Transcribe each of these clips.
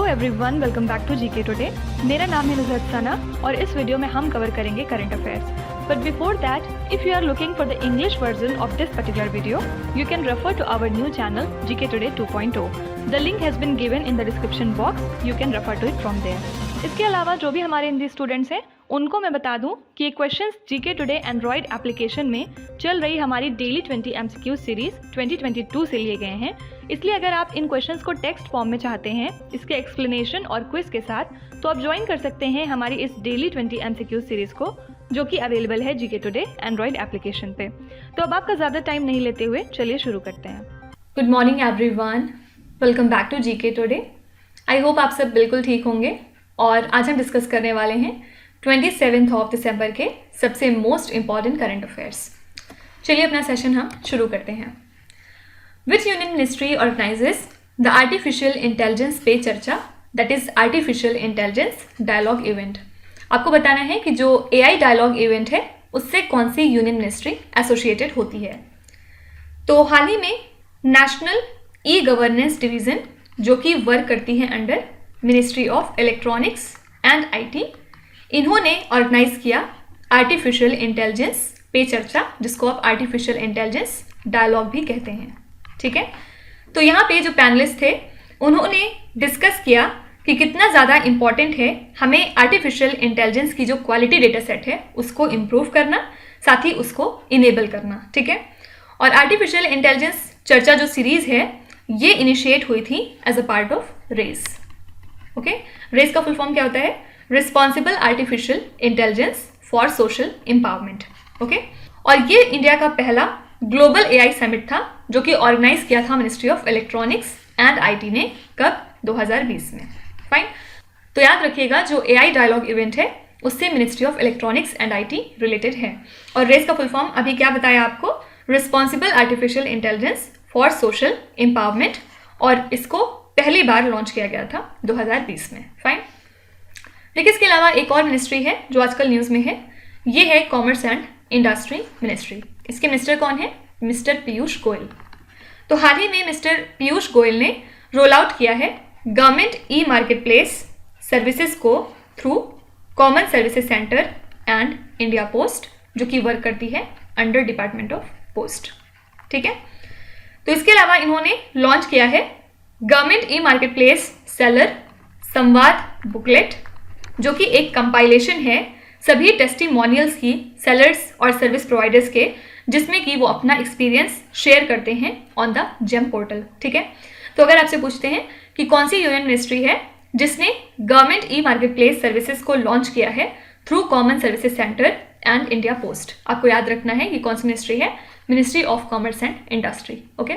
Everyone, welcome back to GK today. मेरा नाम है नुज़रत सना और इस वीडियो में हम कवर करेंगे current affairs. But before that, if you are looking for the English version of this particular video, you can refer to our new channel GK today 2.0। The link has been given in the description box, you can refer to it from there. इसके अलावा जो भी हमारे Hindi students हैं उनको मैं बता दूं कि ये questions GK today Android application में चल रही हमारी डेली 20 MCQ सीरीज 2022 से लिए गए हैं। इसलिए अगर आप इन क्वेश्चंस को टेक्स्ट फॉर्म में चाहते हैं इसके एक्सप्लेनेशन और क्विज के साथ, तो आप ज्वाइन कर सकते हैं हमारी इस डेली 20 MCQ सीरीज को, जो कि अवेलेबल है जीके टुडे एंड्रॉयड एप्लीकेशन पे। तो अब आपका ज़्यादा टाइम नहीं लेते हुए चलिए शुरू करते हैं। Good morning everyone, welcome back to GK today. I hope आप सब बिल्कुल ठीक होंगे और आज हम डिस्कस करने वाले हैं 27 दिसंबर के सबसे मोस्ट इम्पॉर्टेंट करंट अफेयर्स। चलिए अपना सेशन हम शुरू करते हैं। Which union ministry organizes the artificial intelligence पे चर्चा, that is artificial intelligence dialogue event. आपको बताना है कि जो AI डायलॉग इवेंट है उससे कौन सी यूनियन मिनिस्ट्री एसोसिएटेड होती है। तो हाल ही में नेशनल ई गवर्नेंस डिवीजन, जो कि वर्क करती है under ministry of electronics and IT, इन्होंने ऑर्गेनाइज किया आर्टिफिशियल इंटेलिजेंस पे चर्चा, जिसको आप आर्टिफिशियल इंटेलिजेंस डायलॉग भी कहते हैं। ठीक है, तो यहाँ पे जो पैनलिस्ट थे उन्होंने डिस्कस किया कि कितना ज़्यादा इम्पॉर्टेंट है हमें आर्टिफिशियल इंटेलिजेंस की जो क्वालिटी डेटा सेट है उसको इम्प्रूव करना, साथ ही उसको इनेबल करना। ठीक है, और आर्टिफिशियल इंटेलिजेंस चर्चा जो सीरीज़ है ये इनिशिएट हुई थी as a part of RAISE. Okay, RAISE का फुल फॉर्म क्या होता है? Responsible artificial intelligence for social empowerment. Okay, और ये इंडिया का पहला ग्लोबल AI समिट था जो कि ऑर्गेनाइज किया था ministry of electronics and IT ने। कब? 2020 में। फाइन, तो याद रखिएगा जो AI डायलॉग इवेंट है उससे ministry of electronics and IT related है। और रेस का फुल फॉर्म अभी क्या बताया आपको? Responsible artificial intelligence for social empowerment, और इसको पहली बार लॉन्च किया गया था 2020 में। फाइन, लेकिन इसके अलावा एक और मिनिस्ट्री है जो आजकल न्यूज़ में है, ये है कॉमर्स एंड इंडस्ट्री मिनिस्ट्री। इसके मिनिस्टर कौन है? मिस्टर पीयूष गोयल। तो हाल ही में मिस्टर पीयूष गोयल ने रोल आउट किया है government e market place services को through common services centre and India post, जो कि वर्क करती है अंडर डिपार्टमेंट ऑफ पोस्ट। ठीक है, तो इसके अलावा इन्होंने लॉन्च किया है government e market place seller संवाद बुकलेट, जो कि एक कंपाइलेशन है सभी टेस्टिमोनियल्स की सेलर्स और सर्विस प्रोवाइडर्स के, जिसमें कि वो अपना एक्सपीरियंस शेयर करते हैं ऑन द जेम पोर्टल। ठीक है, तो अगर आपसे पूछते हैं कि कौन सी यूनियन मिनिस्ट्री है जिसने government e market place services को लॉन्च किया है through common services centre and India post, आपको याद रखना है कि कौन सी मिनिस्ट्री है? Ministry of commerce and industry. Okay,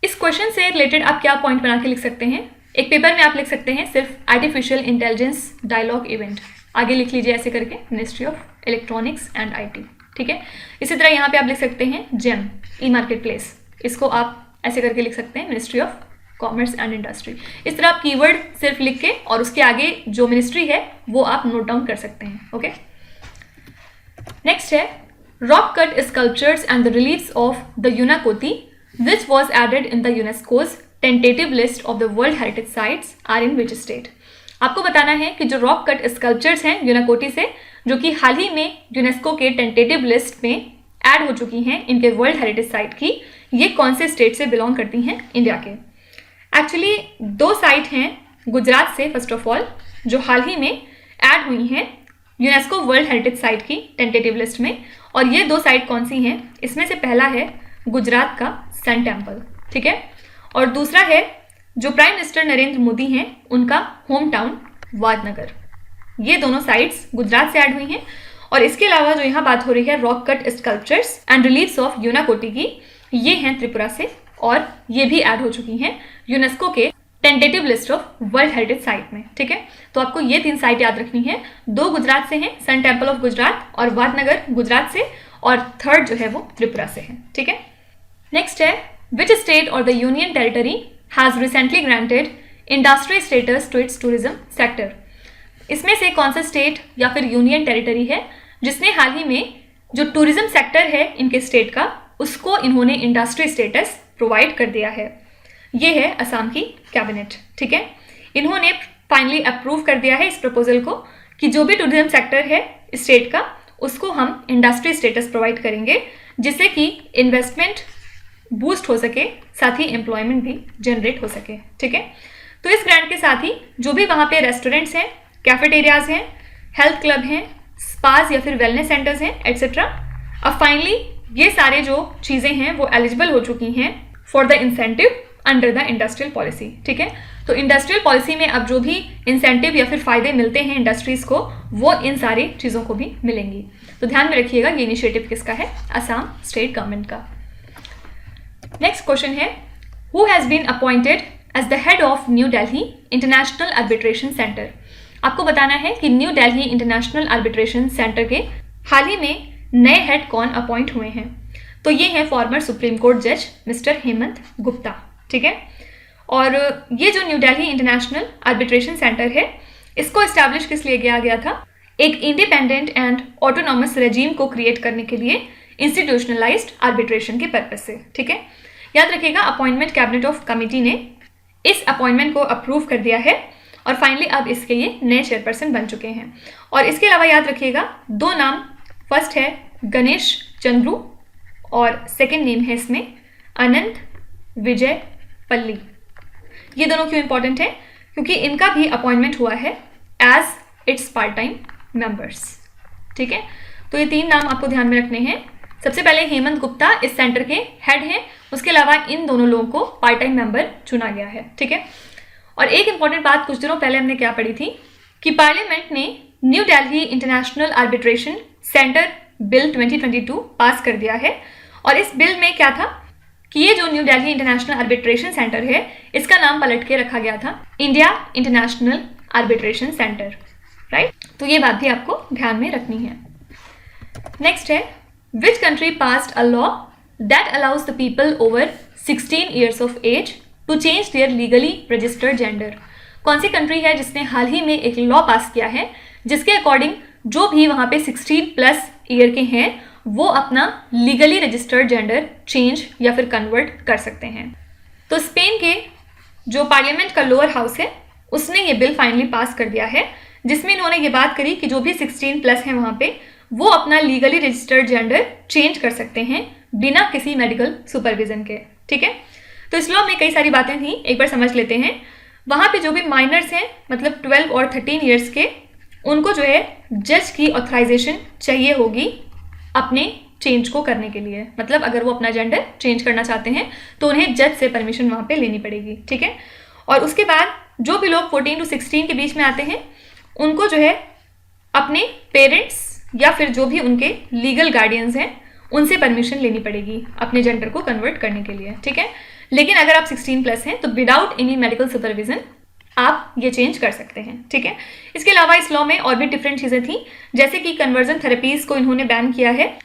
इस क्वेश्चन से रिलेटेड आप क्या पॉइंट बना के लिख सकते हैं? एक पेपर में आप लिख सकते हैं सिर्फ आर्टिफिशियल इंटेलिजेंस डायलॉग इवेंट, आगे लिख लीजिए ऐसे करके ministry of electronics and IT। ठीक है, इसी तरह यहाँ पे आप लिख सकते हैं जेम ई मार्केट प्लेस, इसको आप ऐसे करके लिख सकते हैं ministry of commerce and industry. इस तरह आप कीवर्ड सिर्फ लिख के और उसके आगे जो मिनिस्ट्री है वो आप नोट डाउन कर सकते हैं। ओके, नेक्स्ट है rock cut sculptures and the reliefs of the Unakoti which was added in the UNESCO's tentative list of the World Heritage Sites are in which state? आपको बताना है कि जो रॉक कट स्कल्पचर्स हैं यूनाकोटी से, जो कि हाल ही में यूनेस्को के टेंटेटिव लिस्ट में ऐड हो चुकी हैं इनके वर्ल्ड हेरिटेज साइट की, ये कौन से स्टेट से बिलोंग करती हैं इंडिया के? एक्चुअली दो साइट हैं गुजरात से, फर्स्ट ऑफ ऑल, जो हाल ही में ऐड हुई हैं यूनेस्को वर्ल्ड हेरिटेज साइट की टेंटेटिव लिस्ट में। और ये दो साइट कौन सी हैं? इसमें से पहला है गुजरात का सन टेम्पल। ठीक है, और दूसरा है जो प्राइम मिनिस्टर नरेंद्र मोदी हैं उनका होम टाउन वादनगर। ये दोनों साइट्स गुजरात से ऐड हुई हैं। और इसके अलावा जो यहाँ बात हो रही है rock cut sculptures and reliefs of Unakoti की, ये हैं त्रिपुरा से, और ये भी ऐड हो चुकी हैं यूनेस्को के tentative list of world heritage site में। ठीक है, तो आपको ये 3 साइट याद रखनी है, 2 गुजरात से हैं, सन टेम्पल ऑफ गुजरात और वादनगर गुजरात से, और थर्ड जो है वो त्रिपुरा से है। ठीक है, नेक्स्ट है विच स्टेट और the union territory has recently granted industry status to its tourism sector. इसमें से कौन सा स्टेट या फिर यूनियन टेरिटरी है जिसने हाल ही में जो टूरिज्म सेक्टर है इनके स्टेट का, उसको इन्होंने इंडस्ट्री स्टेटस प्रोवाइड कर दिया है? ये है असम की कैबिनेट। ठीक है, इन्होंने फाइनली अप्रूव कर दिया है इस प्रपोजल को कि जो भी टूरिज्म सेक्टर है स्टेट का, उसको हम इंडस्ट्री स्टेटस प्रोवाइड करेंगे, जिससे कि इन्वेस्टमेंट बूस्ट हो सके, साथ ही एम्प्लॉयमेंट भी जनरेट हो सके। ठीक है, तो इस ग्रांट के साथ ही जो भी वहाँ पे रेस्टोरेंट्स हैं, कैफेटेरियाज हैं, हेल्थ क्लब हैं, स्पाज या फिर वेलनेस सेंटर्स हैं, एट्सेट्रा, अब फाइनली ये सारे जो चीज़ें हैं वो एलिजिबल हो चुकी हैं for the incentive under the industrial policy. ठीक है, तो इंडस्ट्रियल पॉलिसी में अब जो भी इंसेंटिव या फिर फायदे मिलते हैं इंडस्ट्रीज को, वो इन सारी चीज़ों को भी मिलेंगी। तो ध्यान में रखिएगा ये इनिशिएटिव किसका है? असम स्टेट गवर्नमेंट का। नेक्स्ट क्वेश्चन है, who has been appointed as the head of New Delhi international arbitration centre? आपको बताना है कि New Delhi international arbitration centre के हाल ही में नए हेड कौन अपॉइंट हुए हैं। तो ये हैं फॉर्मर सुप्रीम कोर्ट जज मिस्टर हेमंत गुप्ता। ठीक है, और ये जो new Delhi international arbitration centre है, इसको एस्टैब्लिश किस लिए किया गया था? एक इंडिपेंडेंट एंड ऑटोनॉमस रेजीम को क्रिएट करने के लिए, इंस्टीट्यूशनलाइज्ड आर्बिट्रेशन के पर्पज से। ठीक है, याद रखिएगा अपॉइंटमेंट कैबिनेट ऑफ कमिटी ने इस अपॉइंटमेंट को अप्रूव कर दिया है और फाइनली अब इसके ये नए चेयरपर्सन बन चुके हैं। और इसके अलावा याद रखिएगा दो नाम, फर्स्ट है गणेश चंद्रू और सेकेंड नेम है इसमें अनंत विजय पल्ली। ये दोनों क्यों इंपॉर्टेंट है? क्योंकि इनका भी अपॉइंटमेंट हुआ है as its part time members. ठीक है, तो ये तीन नाम आपको ध्यान में रखने हैं। सबसे पहले हेमंत गुप्ता इस सेंटर के हेड हैं, उसके अलावा इन दोनों लोगों को पार्ट टाइम मेंबर चुना गया है। ठीक है, और एक इंपॉर्टेंट बात कुछ दिनों पहले हमने क्या पढ़ी थी कि पार्लियामेंट ने new Delhi international arbitration centre bill 2022 पास कर दिया है। और इस बिल में क्या था कि ये जो new Delhi international arbitration centre है, इसका नाम पलट के रखा गया था India international arbitration centre. Right, तो ये बात भी आपको ध्यान में रखनी है। नेक्स्ट है, which country passed a law that allows the people over 16 years of age to change their legally registered gender? कौन सी कंट्री है जिसने हाल ही में एक लॉ पास किया है जिसके अकॉर्डिंग जो भी वहाँ पे 16 प्लस ईयर के हैं वो अपना लीगली रजिस्टर्ड जेंडर चेंज या फिर कन्वर्ट कर सकते हैं? तो स्पेन के जो पार्लियामेंट का लोअर हाउस है उसने ये बिल फाइनली पास कर दिया है, जिसमें इन्होंने ये बात करी कि जो भी 16 प्लस हैं वहाँ पे वो अपना लीगली रजिस्टर्ड जेंडर चेंज कर सकते हैं बिना किसी मेडिकल सुपरविजन के। ठीक है, तो इस लॉ में कई सारी बातें थी, एक बार समझ लेते हैं। वहाँ पे जो भी माइनर्स हैं, मतलब 12 और 13 ईयर्स के, उनको जो है जज की ऑथराइजेशन चाहिए होगी अपने चेंज को करने के लिए। मतलब अगर वो अपना जेंडर चेंज करना चाहते हैं तो उन्हें जज से परमिशन वहाँ पे लेनी पड़ेगी। ठीक है, और उसके बाद जो भी लोग 14 to 16 के बीच में आते हैं उनको जो है अपने पेरेंट्स या फिर जो भी उनके लीगल गार्डियंस हैं उनसे परमिशन लेनी पड़ेगी अपने जेंडर को कन्वर्ट करने के लिए। ठीक है, लेकिन अगर आप 16 प्लस हैं तो विदाउट एनी मेडिकल सुपरविजन आप ये चेंज कर सकते हैं। ठीक है, इसके अलावा इस लॉ में और भी डिफरेंट चीज़ें थी, जैसे कि कन्वर्जन थेरेपीज को इन्होंने बैन किया है।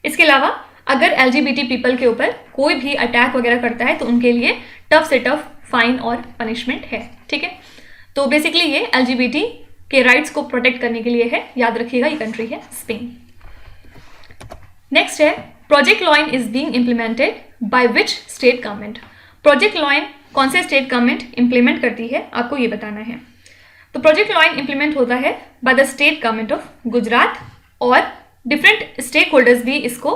इसके अलावा अगर LGBT पीपल के ऊपर कोई भी अटैक वगैरह करता है तो उनके लिए टफ से टफ फाइन और पनिशमेंट है। ठीक है, तो बेसिकली ये LGBT के राइट्स को प्रोटेक्ट करने के लिए है। याद रखिएगा ये कंट्री है स्पेन। नेक्स्ट है, project lion is being implemented by which state government? Project lion कौन से स्टेट गवर्नमेंट इंप्लीमेंट करती है, आपको ये बताना है। तो प्रोजेक्ट लॉइन इंप्लीमेंट होता है by the state government of Gujarat, और डिफरेंट स्टेक होल्डर्स भी इसको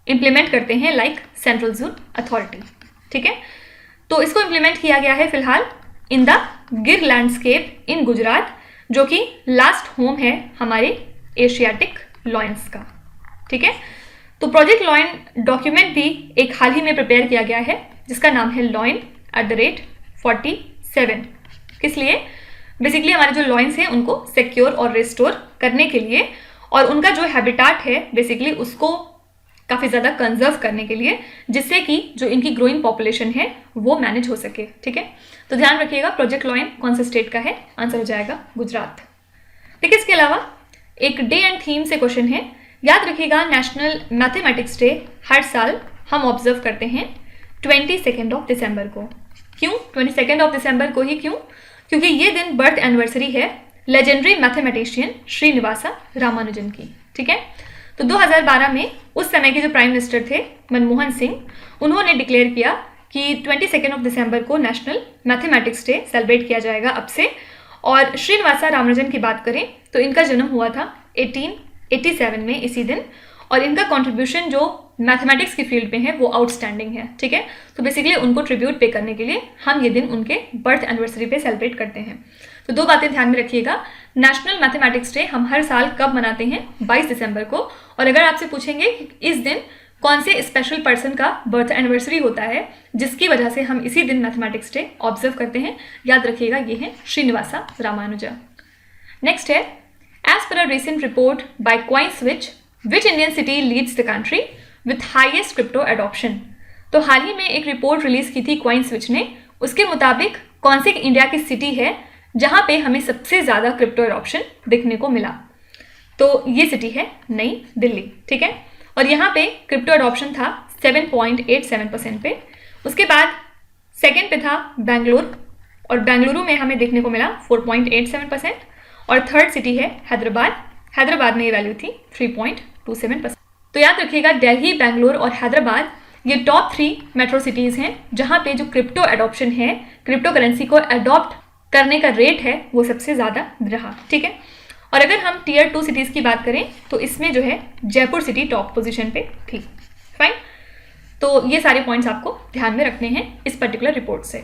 इंप्लीमेंट करते हैं, लाइक सेंट्रल जोन अथॉरिटी। ठीक है, तो इसको इंप्लीमेंट किया गया है फिलहाल इन द गिर लैंडस्केप इन गुजरात, जो कि लास्ट होम है हमारे एशियाटिक लॉयंस का। ठीक है, तो प्रोजेक्ट लॉयन डॉक्यूमेंट भी एक हाल ही में प्रिपेयर किया गया है जिसका नाम है लॉयन@47। किस लिए? बेसिकली हमारे जो लॉयंस हैं उनको सिक्योर और रिस्टोर करने के लिए, और उनका जो हैबिटाट है बेसिकली उसको काफ़ी ज़्यादा कंजर्व करने के लिए, जिससे कि जो इनकी ग्रोइंग पॉपुलेशन है वो मैनेज हो सके। ठीक है, तो ध्यान रखिएगा प्रोजेक्ट लॉयन कौन से स्टेट का है, आंसर हो जाएगा गुजरात। ठीक है, इसके अलावा एक डे एंड थीम से क्वेश्चन है। याद रखिएगा नेशनल मैथमेटिक्स डे हर साल हम ऑब्जर्व करते हैं 22 दिसंबर को। क्यों 22 दिसंबर को ही? क्यों? क्योंकि ये दिन बर्थ एनिवर्सरी है लेजेंडरी मैथमेटिशियन श्रीनिवासा रामानुजन की। ठीक है, तो 2012 में उस समय के जो प्राइम मिनिस्टर थे मनमोहन सिंह, उन्होंने डिक्लेयर किया कि 22 दिसंबर को नेशनल मैथमेटिक्स डे सेलिब्रेट किया जाएगा अब से। और श्रीनिवासा रामानुजन की बात करें तो इनका जन्म हुआ था 1887 में इसी दिन, और इनका कंट्रीब्यूशन जो मैथमेटिक्स की फील्ड में है वो आउटस्टैंडिंग है। ठीक है, तो बेसिकली उनको ट्रिब्यूट पे करने के लिए हम ये दिन उनके बर्थ एनिवर्सरी पे सेलिब्रेट करते हैं। तो 2 बातें ध्यान में रखिएगा, नेशनल मैथमेटिक्स डे हम हर साल कब मनाते हैं, 22 दिसंबर को। और अगर आपसे पूछेंगे कि इस दिन कौन से स्पेशल पर्सन का बर्थ एनिवर्सरी होता है जिसकी वजह से हम इसी दिन मैथमेटिक्स डे ऑब्जर्व करते हैं, याद रखिएगा ये है श्रीनिवासा रामानुजन। नेक्स्ट है, as per a recent report by CoinSwitch, which Indian city leads the country with highest crypto adoption. तो हाल ही में एक रिपोर्ट रिलीज की थी क्वाइंस्विच ने, उसके मुताबिक कौन सी इंडिया की सिटी है जहां पे हमें सबसे ज़्यादा क्रिप्टो एडॉप्शन देखने को मिला। तो ये सिटी है नई दिल्ली। ठीक है, और यहाँ पे क्रिप्टो एडॉप्शन था 7.87% पे। उसके बाद सेकेंड पे था बेंगलुरु, और बेंगलुरु में हमें देखने को मिला 4.87%। और थर्ड सिटी है हैदराबाद, हैदराबाद में ये वैल्यू थी 3.27%। तो याद रखिएगा, दिल्ली, बेंगलुरु और हैदराबाद ये टॉप 3 मेट्रो सिटीज़ हैं जहाँ पे जो क्रिप्टो एडॉप्शन है, क्रिप्टो करेंसी को एडॉप्ट करने का रेट है वो सबसे ज़्यादा रहा। ठीक है, और अगर हम टियर 2 सिटीज़ की बात करें तो इसमें जो है जयपुर सिटी टॉप पोजीशन पे थी। फाइन, तो ये सारे पॉइंट्स आपको ध्यान में रखने हैं इस पर्टिकुलर रिपोर्ट से।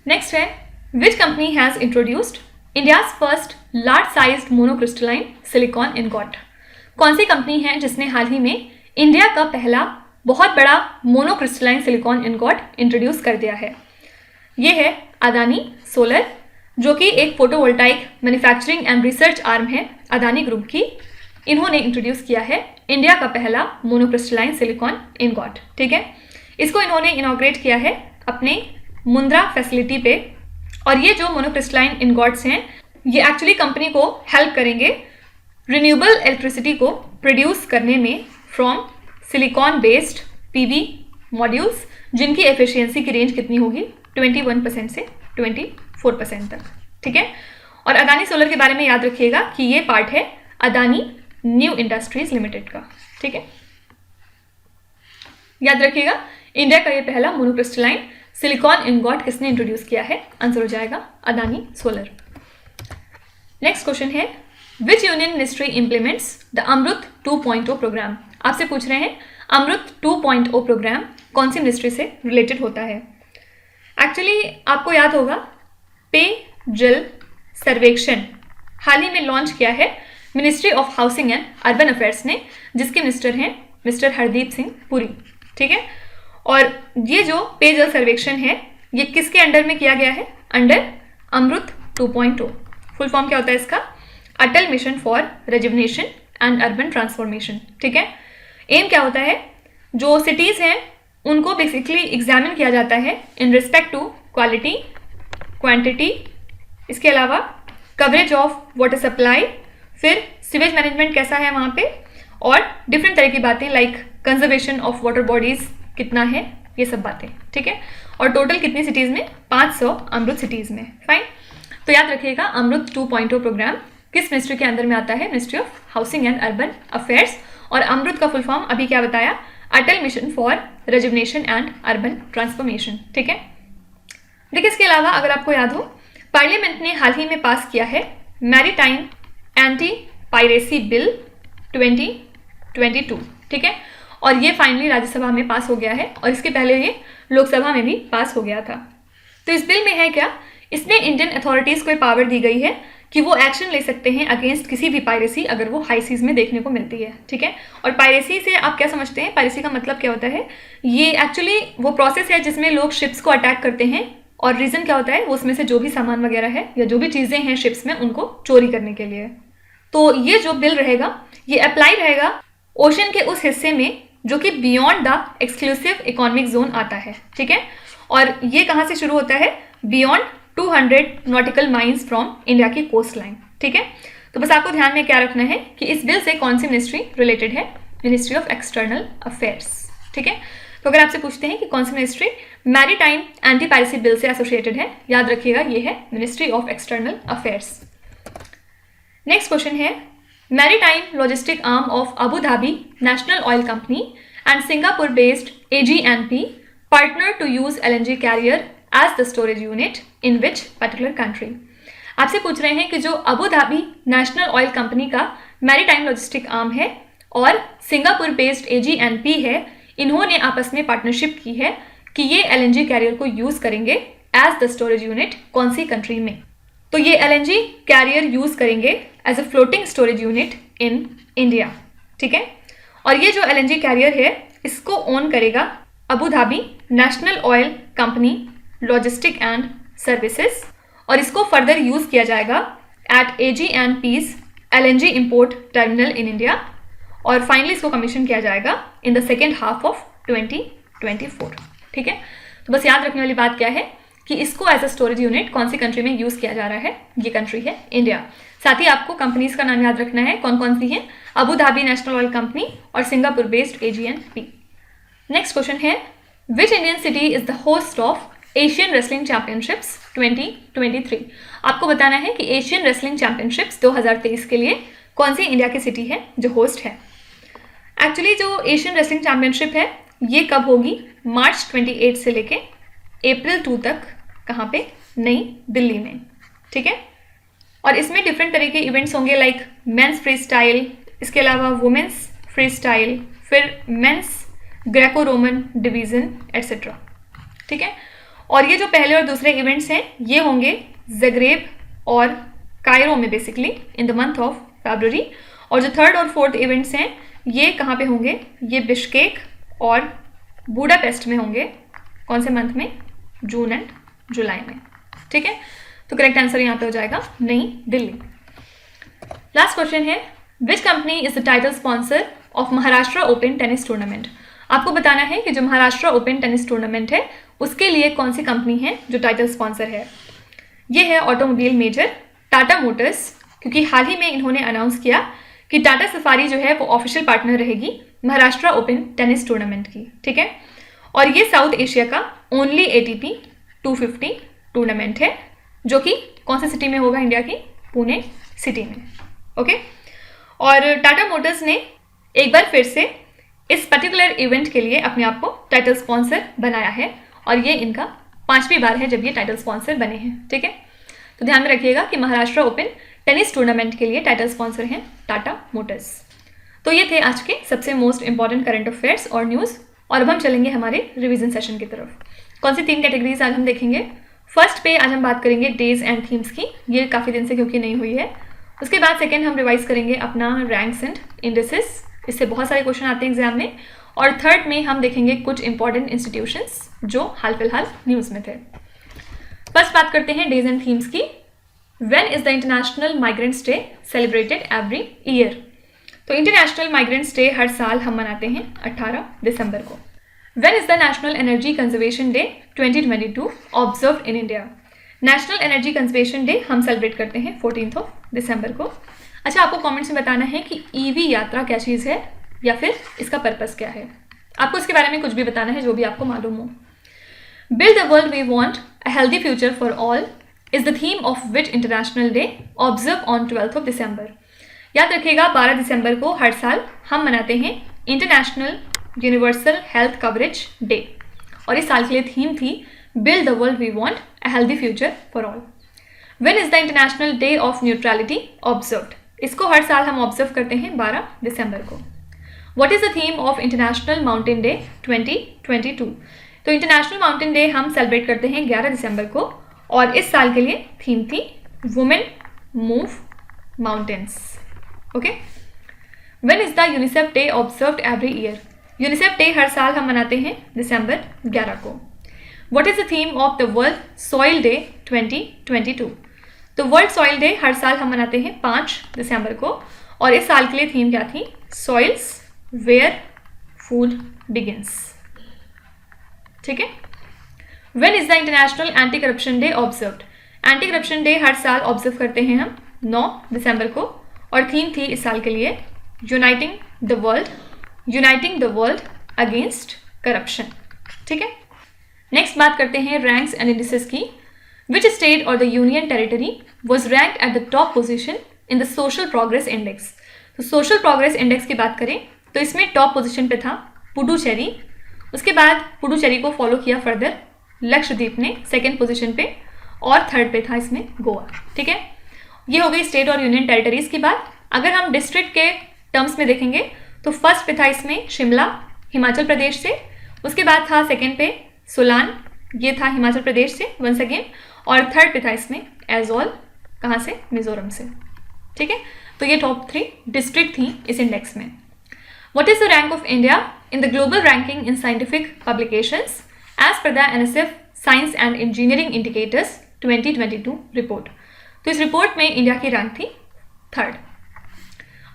नेक्स्ट है, which company has introduced India's first large sized monocrystalline silicon ingot. कौन सी कंपनी है जिसने हाल ही में इंडिया का पहला बहुत बड़ा मोनोक्रिस्टलाइन सिलिकॉन इनगॉट इंट्रोड्यूस कर दिया है? ये है अदानी सोलर, जो कि एक photovoltaic manufacturing and research arm है अदानी ग्रुप की। इन्होंने इंट्रोड्यूस किया है इंडिया का पहला मोनोक्रिस्टलाइन सिलिकॉन इनगॉट। ठीक है, इसको इन्होंने इनॉग्रेट किया है अपने मुंद्रा फैसिलिटी पे। और ये जो मोनोक्रिस्टलाइन इनगॉट्स हैं ये एक्चुअली कंपनी को हेल्प करेंगे रिन्यूएबल इलेक्ट्रिसिटी को प्रोड्यूस करने में from silicon based PV modules, जिनकी एफिशिएंसी की रेंज कितनी होगी 21% से 24% तक। ठीक है, और अदानी सोलर के बारे में याद रखिएगा कि ये पार्ट है अदानी न्यू इंडस्ट्रीज लिमिटेड का। ठीक है, याद रखिएगा इंडिया का ये पहला मोनोक्रिस्टलाइन सिलिकॉन इनगॉट किसने इंट्रोड्यूस किया है, आंसर हो जाएगा अदानी सोलर। नेक्स्ट क्वेश्चन है, which union ministry implements the AMRUT 2.0 programme. आपसे पूछ रहे हैं अमृत 2.0 प्रोग्राम कौन सी मिनिस्ट्री से रिलेटेड होता है। एक्चुअली आपको याद होगा पेयजल सर्वेक्षण हाल ही में लॉन्च किया है ministry of housing and urban affairs ने, जिसके मिनिस्टर हैं मिस्टर हरदीप सिंह पुरी। ठीक है, और ये जो पेयजल सर्वेक्षण है ये किसके अंडर में किया गया है, अंडर अमृत 2.0। फुल फॉर्म क्या होता है इसका, Atal mission for rejuvenation and urban transformation. ठीक है, एम क्या होता है, जो सिटीज़ हैं उनको बेसिकली एग्जामिन किया जाता है in respect to quality, quantity, इसके अलावा कवरेज ऑफ वाटर सप्लाई, फिर सीवेज मैनेजमेंट कैसा है वहाँ पे, और डिफरेंट तरह की बातें like conservation of water bodies कितना है, ये सब बातें। ठीक है, और टोटल कितनी सिटीज़ में, 500 अमृत सिटीज़ में। फाइन, तो याद रखिएगा अमृत 2.0 प्रोग्राम किस मिनिस्ट्री के अंदर में आता है, ministry of housing and urban affairs. और अमृत का फुल फॉर्म अभी क्या बताया, Atal mission for rejuvenation and urban transformation. ठीक है, देखिए इसके अलावा अगर आपको याद हो, पार्लियामेंट ने हाल ही में पास किया है मैरीटाइम एंटी पायरेसी बिल 2022। ठीक है, और ये फाइनली राज्यसभा में पास हो गया है, और इसके पहले ये लोकसभा में भी पास हो गया था। तो इस बिल में है क्या, इसमें इंडियन अथॉरिटीज़ को पावर दी गई है कि वो एक्शन ले सकते हैं अगेंस्ट किसी भी पायरेसी अगर वो हाई सीज में देखने को मिलती है। ठीक है, और पायरेसी से आप क्या समझते हैं, पायरेसी का मतलब क्या होता है, ये एक्चुअली वो प्रोसेस है जिसमें लोग शिप्स को अटैक करते हैं, और रीज़न क्या होता है, वो उसमें से जो भी सामान वगैरह है या जो भी चीज़ें हैं शिप्स में उनको चोरी करने के लिए। तो ये जो बिल रहेगा ये अप्लाई रहेगा ओशन के उस हिस्से में जो कि beyond the exclusive economic zone आता है। ठीक है, और ये कहाँ से शुरू होता है, beyond 200 nautical miles from India की कोस्ट लाइन। ठीक है, तो बस आपको ध्यान में क्या रखना है कि इस बिल से कौन सी मिनिस्ट्री रिलेटेड है, मिनिस्ट्री ऑफ एक्सटर्नल अफेयर्स। ठीक है, तो अगर आपसे पूछते हैं कि कौन सी ministry maritime anti piracy bill से एसोसिएटेड है, याद रखिएगा ये है ministry of external affairs. Next question है, maritime logistic arm of Abu Dhabi national oil company and Singapore based AG&P partner to use LNG carrier as the storage unit in which particular country. आपसे पूछ रहे हैं कि जो Abu Dhabi national oil company का maritime logistic arm है और Singapore based AG&P है, इन्होंने आपस में पार्टनरशिप की है कि ये LNG कैरियर को यूज़ करेंगे एज द स्टोरेज यूनिट कौन सी कंट्री में। तो ये LNG कैरियर यूज़ करेंगे as a floating storage unit in India, ठीक है। और ये जो LNG कैरियर है इसको ओन करेगा Abu Dhabi national oil company logistic and services, और इसको फर्दर यूज़ किया जाएगा at AG&P's LNG import terminal in India, और फाइनली इसको कमीशन किया जाएगा in the second half of 2024, ठीक है। तो बस याद रखने वाली बात क्या है कि इसको एज अ स्टोरेज यूनिट कौन सी कंट्री में यूज़ किया जा रहा है, ये कंट्री है इंडिया। साथ ही आपको कंपनीज का नाम याद रखना है, कौन कौन सी है, Abu Dhabi national oil company और Singapore based AG&P। Next question है, which Indian city is the host of Asian wrestling championships 2023। आपको बताना है कि एशियन रेसलिंग चैंपियनशिप्स 2023 के लिए कौन सी इंडिया की सिटी है जो होस्ट है। एक्चुअली जो एशियन रेसलिंग चैंपियनशिप है ये कब होगी, मार्च 28 से लेके अप्रैल 2 तक, कहाँ पे, नई दिल्ली में, ठीक है। और इसमें डिफरेंट तरह के इवेंट्स होंगे लाइक मेंस फ्री स्टाइल, इसके अलावा वुमेंस फ्री स्टाइल, फिर men's Greco Roman division et cetera, ठीक है। और ये जो पहले और दूसरे इवेंट्स हैं ये होंगे ज़ग्रेब और कायरो में basically in the month of February, और जो थर्ड और फोर्थ इवेंट्स हैं ये कहाँ पे होंगे, ये बिश्केक और बुडापेस्ट में होंगे, कौन से मंथ में, जून एंड जुलाई में, ठीक है। तो करेक्ट आंसर यहाँ पे हो जाएगा नई दिल्ली। लास्ट क्वेश्चन है, which company is the title sponsor of Maharashtra open tennis tournament. आपको बताना है कि जो महाराष्ट्र ओपन टेनिस टूर्नामेंट है उसके लिए कौन सी कंपनी है जो टाइटल स्पॉन्सर है। ये है ऑटोमोबाइल मेजर टाटा मोटर्स, क्योंकि हाल ही में इन्होंने अनाउंस किया कि टाटा सफारी जो है वो ऑफिशियल पार्टनर रहेगी महाराष्ट्र ओपन टेनिस टूर्नामेंट की, ठीक है। और ये साउथ एशिया का ओनली ATP 250 टूर्नामेंट है जो कि कौन सी सिटी में होगा, इंडिया की पुणे सिटी में, ओके। और टाटा मोटर्स ने एक बार फिर से इस पर्टिकुलर इवेंट के लिए अपने आप को टाइटल स्पॉन्सर बनाया है, और ये इनका 5वीं बार है जब ये टाइटल स्पॉन्सर बने हैं, ठीक है। तो ध्यान में रखिएगा कि महाराष्ट्र ओपन टेनिस टूर्नामेंट के लिए टाइटल स्पॉन्सर हैं टाटा मोटर्स। तो ये थे आज के सबसे मोस्ट इंपॉर्टेंट करंट अफेयर्स और न्यूज़, और अब हम चलेंगे हमारे रिवीजन सेशन की तरफ। कौन सी 3 कैटेगरीज आज हम देखेंगे। फर्स्ट पे आज हम बात करेंगे डेज एंड थीम्स की, ये काफ़ी दिन से क्योंकि नहीं हुई है। उसके बाद सेकेंड हम रिवाइज करेंगे अपना रैंक्स एंड इंडेसेस, इससे बहुत सारे क्वेश्चन आते हैं एग्जाम में। और थर्ड में हम देखेंगे कुछ इंपॉर्टेंट इंस्टीट्यूशंस जो हाल फिलहाल न्यूज़ में थे। फर्स्ट बात करते हैं डेज एंड थीम्स की। When is the international migrants day celebrated every year. तो इंटरनेशनल माइग्रेंट्स डे हर साल हम मनाते हैं 18 दिसंबर को। When is the national energy conservation day 2022 observed in India. National energy conservation day हम सेलिब्रेट करते हैं 14 दिसंबर को। अच्छा, आपको कमेंट्स में बताना है कि EV यात्रा क्या चीज़ है या फिर इसका पर्पस क्या है। आपको इसके बारे में कुछ भी बताना है जो भी आपको मालूम हो। Build the world we want a healthy future for all is the theme of which international day observe on 12 दिसंबर। याद रखिएगा 12 दिसंबर को हर साल हम मनाते हैं international universal health coverage day, और इस साल के लिए थीम थी build the world we want a healthy future for all. When is the international day of neutrality observed. इसको हर साल हम ऑब्जर्व करते हैं 12 दिसंबर को। What is the theme of international mountain day 2022। तो इंटरनेशनल माउंटेन डे हम सेलिब्रेट करते हैं 11 दिसंबर को, और इस साल के लिए थीम थी women move mountains, okay. When is the UNICEF day observed every year. UNICEF day हर साल हम मनाते हैं दिसंबर 11 को। What is the theme of the world soil day 2022। तो वर्ल्ड सॉइल डे हर साल हम मनाते हैं 5 दिसंबर को, और इस साल के लिए थीम क्या थी, सॉइल्स वेयर फूड बिगिंस, ठीक है। When is the international anti corruption day observed. Anti corruption day हर साल ऑब्जर्व करते हैं हम 9 दिसंबर को, और थीम थी इस साल के लिए uniting the world against corruption, ठीक है। नेक्स्ट बात करते हैं रैंक्स एंड इंडिसेस की। विच स्टेट और the union territory was ranked at the top position in the social progress index. तो सोशल प्रोग्रेस इंडेक्स की बात करें तो इसमें टॉप पोजीशन पे था पुडुचेरी, उसके बाद पुडुचेरी को फॉलो किया फर्दर लक्षद्वीप ने सेकेंड पोजीशन पे, और थर्ड पे था इसमें गोवा। ठीक है, ये हो गई स्टेट और यूनियन टेरिटरीज की बात। अगर हम डिस्ट्रिक्ट के टर्म्स में देखेंगे तो फर्स्ट पे था इसमें शिमला हिमाचल प्रदेश से, उसके बाद था सेकेंड पे सोलान, ये था हिमाचल प्रदेश से वंस अगेन, और थर्ड पे था इसमें एजोल, कहाँ से, मिजोरम से। ठीक है, तो ये टॉप 3 डिस्ट्रिक्ट थी इस इंडेक्स में। What is the rank of India in the global ranking in scientific publications as per the NSF science and engineering indicators 2022 report. तो इस रिपोर्ट में इंडिया की रैंक थी 3rd।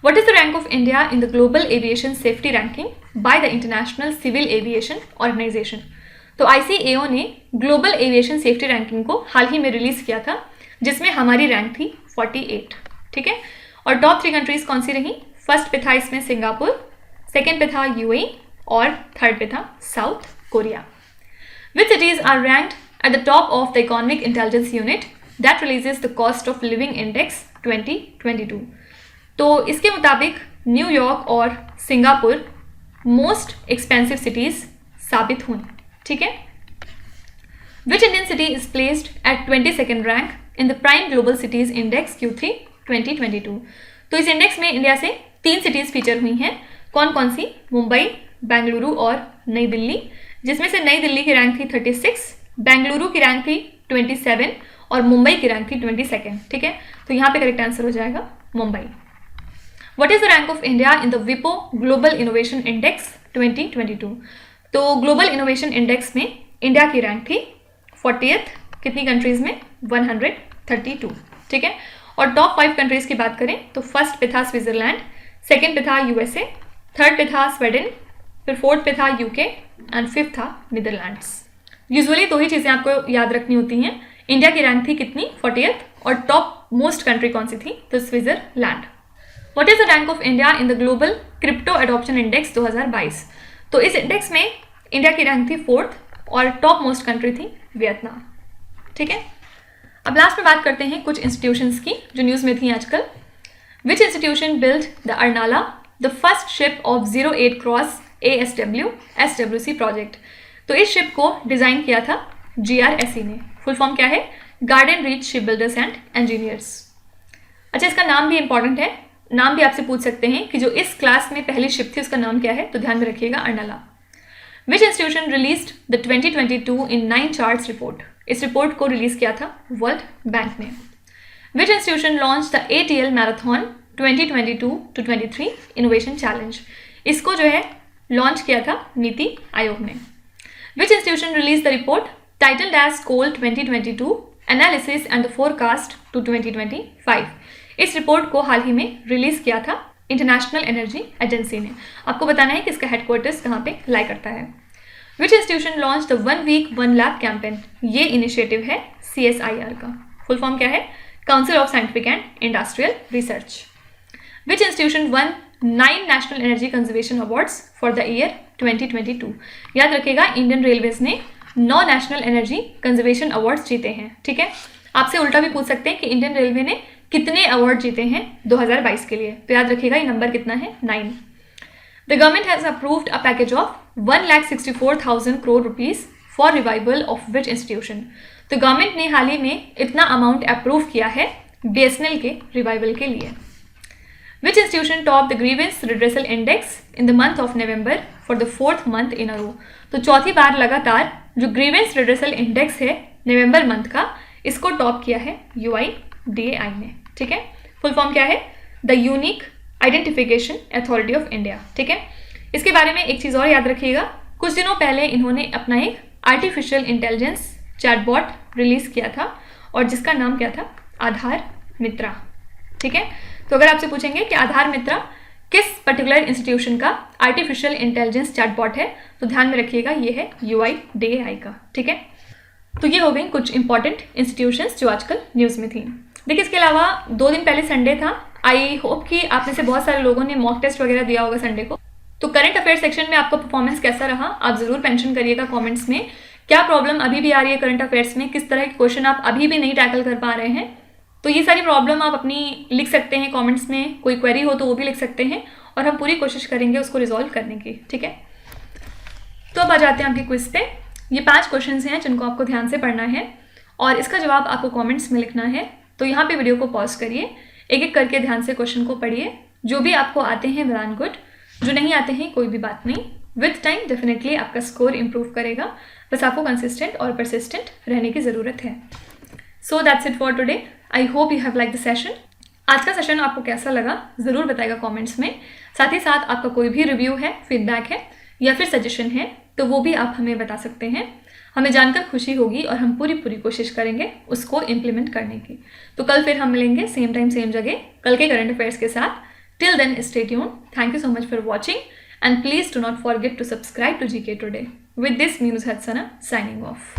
What is the rank of India in the Global Aviation Safety Ranking by the International Civil Aviation Organization? तो ICAO ने global aviation safety ranking को हाल ही में release किया था, जिसमें हमारी रैंक थी 48। ठीक है, और टॉप 3 कंट्रीज कौन सी रही? फर्स्ट पे था इसमें सिंगापुर, सेकेंड पे था UAE, और थर्ड पे था south Korea. Which cities are ranked at the top of the Economic Intelligence Unit that releases the Cost of Living Index 2022? तो इसके मुताबिक न्यूयॉर्क और सिंगापुर मोस्ट एक्सपेंसिव सिटीज साबित हुई। ठीक है, which Indian city is placed at 22nd rank in the prime global cities index Q3 2022? तो इस इंडेक्स में इंडिया से 3 सिटीज फीचर हुई हैं। कौन कौन सी? मुंबई, बेंगलुरु और नई दिल्ली, जिसमें से नई दिल्ली की रैंक थी 36, बेंगलुरु की रैंक थी 27 और मुंबई की रैंक थी 22nd। ठीक है, तो यहाँ पे करेक्ट आंसर हो जाएगा Mumbai. What is the rank of India in the WIPO Global Innovation Index 2022? तो ग्लोबल इनोवेशन इंडेक्स में इंडिया की रैंक थी 40th, कितनी कंट्रीज में? 132। ठीक है, और टॉप 5 कंट्रीज की बात करें तो फर्स्ट पे था स्विट्जरलैंड, सेकेंड पे था USA, थर्ड पे था स्वीडन, फिर फोर्थ पे था UK एंड फिफ्थ था नीदरलैंड्स। यूजुअली 2 ही चीज़ें आपको याद रखनी होती हैं। इंडिया की रैंक थी कितनी? 40th, और टॉप मोस्ट कंट्री कौन सी थी? तो Switzerland. What is the rank of India in the Global Crypto Adoption Index 2022? तो इस इंडेक्स में इंडिया की रैंक थी 4th और टॉप मोस्ट कंट्री थी वियतनाम। ठीक है, अब लास्ट में बात करते हैं कुछ इंस्टीट्यूशंस की जो न्यूज़ में थी आजकल। Which institution built the Arnala, the first ship of 08 Cross ASW SWC project? तो इस शिप को डिज़ाइन किया था GRSE ने। फुल फॉर्म क्या है? Garden reach ship builders and engineers. अच्छा, इसका नाम भी इंपॉर्टेंट है, नाम भी आपसे पूछ सकते हैं कि जो इस क्लास में पहली शिप थी उसका नाम क्या है, तो ध्यान में रखिएगा Arnala. Which institution released the 2022 in 9 charts report? इस रिपोर्ट को रिलीज किया था वर्ल्ड बैंक ने। Which institution launch the ATL marathon 2022-23 innovation challenge? इसको जो है लॉन्च किया था नीति आयोग ने। Which institution release the report titled as coal 2022 analysis and the forecast to 2025? इस रिपोर्ट को हाल ही में रिलीज किया था इंटरनेशनल एनर्जी एजेंसी ने। आपको बताना है कि इसका हेडक्वार्टर्स कहाँ पे लाई करता है। Which institution launch the 1 week 1 lab campaign? ये इनिशिएटिव है CSIR का। फुल फॉर्म क्या है? Council of scientific and industrial research. Which institution won 9 national energy conservation awards for the year 2022? याद रखिएगा, इंडियन रेलवेज ने 9 नेशनल एनर्जी कंजर्वेशन अवार्ड्स जीते हैं। ठीक है, आपसे उल्टा भी पूछ सकते हैं कि इंडियन रेलवे ने कितने अवार्ड जीते हैं 2022 के लिए, तो याद रखिएगा ये नंबर कितना है? 9। The government has approved a package of 1,64,000 crore rupees for revival of which institution? तो गवर्नमेंट ने हाल ही में इतना अमाउंट अप्रूव किया है BSNL के रिवाइवल के लिए। विच institution top the grievance redressal index in the month of November for the 4th month इन अ रो? तो चौथी बार लगातार जो ग्रीवेंस रिड्रेसल इंडेक्स है नवंबर मंथ का, इसको टॉप किया है UIDAI ने। ठीक है, फुल फॉर्म क्या है? The unique identification authority of India. ठीक है, इसके बारे में एक चीज़ और याद रखिएगा, कुछ दिनों पहले इन्होंने अपना एक आर्टिफिशियल इंटेलिजेंस चैटबॉट रिलीज किया था और जिसका नाम क्या था? आधार मित्रा। ठीक है, तो अगर आपसे पूछेंगे कि आधार मित्रा किस पर्टिकुलर इंस्टीट्यूशन का आर्टिफिशियल इंटेलिजेंस चैटबॉट है, तो ध्यान में रखिएगा ये है UIDAI का। ठीक है, तो ये हो गई कुछ इंपॉर्टेंट इंस्टीट्यूशंस जो आजकल न्यूज़ में थी। देखिए, इसके अलावा 2 दिन पहले संडे था। आई होप कि आप में से बहुत सारे लोगों ने मॉक टेस्ट वगैरह दिया होगा संडे को। तो करंट अफेयर सेक्शन में आपका परफॉर्मेंस कैसा रहा, आप ज़रूर मेंशन करिएगा कमेंट्स में। क्या प्रॉब्लम अभी भी आ रही है करंट अफेयर्स में? किस तरह के क्वेश्चन आप अभी भी नहीं टैकल कर पा रहे हैं? तो ये सारी प्रॉब्लम आप अपनी लिख सकते हैं कमेंट्स में, कोई क्वेरी हो तो वो भी लिख सकते हैं और हम पूरी कोशिश करेंगे उसको रिजॉल्व करने की, ठीक है। तो अब आ जाते हैं आपके क्विज पे। ये 5 क्वेश्चंस हैं जिनको आपको ध्यान से पढ़ना है और इसका जवाब आपको कमेंट्स में लिखना है। तो यहाँ पे वीडियो को पॉज करिए, एक एक करके ध्यान से क्वेश्चन को पढ़िए। जो भी आपको आते हैं वेल एंड गुड, जो नहीं आते हैं कोई भी बात नहीं, विथ टाइम डेफिनेटली आपका स्कोर इंप्रूव करेगा। बस आपको कंसिस्टेंट और परसिस्टेंट रहने की ज़रूरत है। So that's it for today. I hope you have like the session. आज का सेशन आपको कैसा लगा ज़रूर बताएगा कमेंट्स में। साथ ही साथ आपका कोई भी रिव्यू है, फीडबैक है या फिर सजेशन है तो वो भी आप हमें बता सकते हैं। हमें जानकर खुशी होगी और हम पूरी कोशिश करेंगे उसको इम्प्लीमेंट करने की। तो कल फिर हम मिलेंगे सेम टाइम सेम जगह कल के करंट अफेयर्स के साथ। Till then stay tuned. Thank you so much for watching and please do not forget to subscribe to GK Today. With this, me Nuzhat Sana signing off.